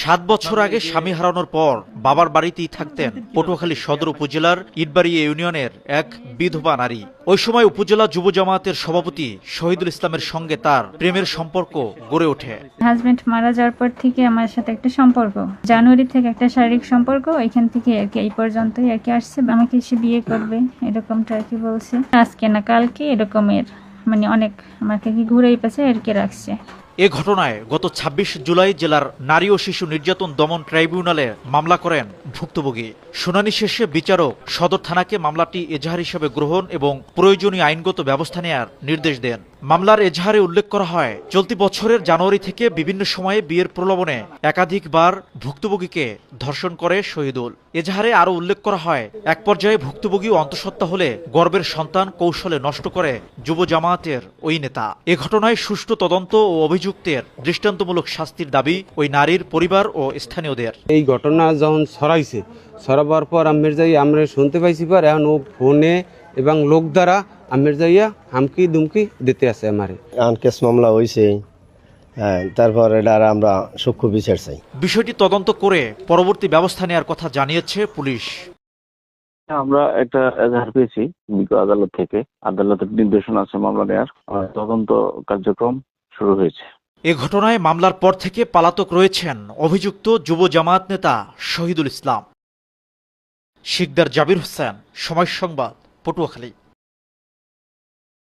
7 বছর আগে স্বামী হারানোর পর বাবার বাড়িতেই থাকতেন পটুয়াখালী সদর উপজেলার ইটবাড়ি ইউনিয়নের এক বিধবা নারী। ওই সময় উপজেলা যুব জামায়াতের সভাপতি শহীদুল ইসলামের সঙ্গে তার প্রেমের সম্পর্ক গড়ে ওঠে। হাজবেন্ড মারা যাওয়ার পর থেকে আমার সাথে একটা সম্পর্ক, জানুয়ারি থেকে একটা শারীরিক সম্পর্ক, এখান থেকে আর কি এই পর্যন্তই আর কি আসছে। আমাকে সে বিয়ে করবে এরকমটা আর কি বলছে, আজকে না কালকে এরকমের, মানে অনেক আমাকে কি ঘুরেই পেছে আর কি রাখছে। এ ঘটনায় গত 26 জুলাই জেলার নারী ও শিশু নির্যাতন দমন ট্রাইব্যুনালে মামলা করেন ভুক্তভোগী। শুনানি শেষে বিচারক সদর থানাকে মামলাটি এজাহার হিসেবে গ্রহণ এবং প্রয়োজনীয় আইনগত ব্যবস্থা নেয়ার নির্দেশ দেন। মামলার এজাহারে উল্লেখ করা হয়, চলতি বছরের জানুয়ারি থেকে বিভিন্ন সময়ে বিয়ের প্রলোভনে একাধিকবার ভুক্তভোগীকে ধর্ষণ করে শহীদুল। এজাহারে আরও উল্লেখ করা হয়, এক পর্যায়ে ভুক্তভোগী অন্তঃসত্ত্বা হলে গর্ভের সন্তান কৌশলে নষ্ট করে যুব জামায়াতের ওই নেতা। এ ঘটনায় সুষ্ঠু তদন্ত ও অভিযুক্তের দৃষ্টান্তমূলক শাস্তির দাবি ওই নারীর পরিবার ও স্থানীয়দের। এই ঘটনা যখন ছড়াবার পর আমরা শুনতে পাইছি, পর এখন ও ফোনে এবং লোক দ্বারা আমের যাইয়া হামকি দুমকি দিতে আছে আমারে। কেস মামলা হয়েছে, তারপর এটা আমরা সূক্ষ্ম বিচার চাই। বিষয়টি তদন্ত করে পরবর্তী ব্যবস্থা নেওয়ার কথা জানিয়েছে পুলিশ। আমরা একটা এজাহার পেয়েছি আদালত থেকে, আদালতের নির্দেশনা আছে মামলা নেওয়ার, তদন্ত কার্যক্রম শুরু হয়েছে। এ ঘটনায় মামলার পর থেকে পলাতক রয়েছেন অভিযুক্ত যুব জামায়াত নেতা শহীদুল ইসলাম। শিকদার জাবির হোসেন, সময় সংবাদ, পটুয়াখালী।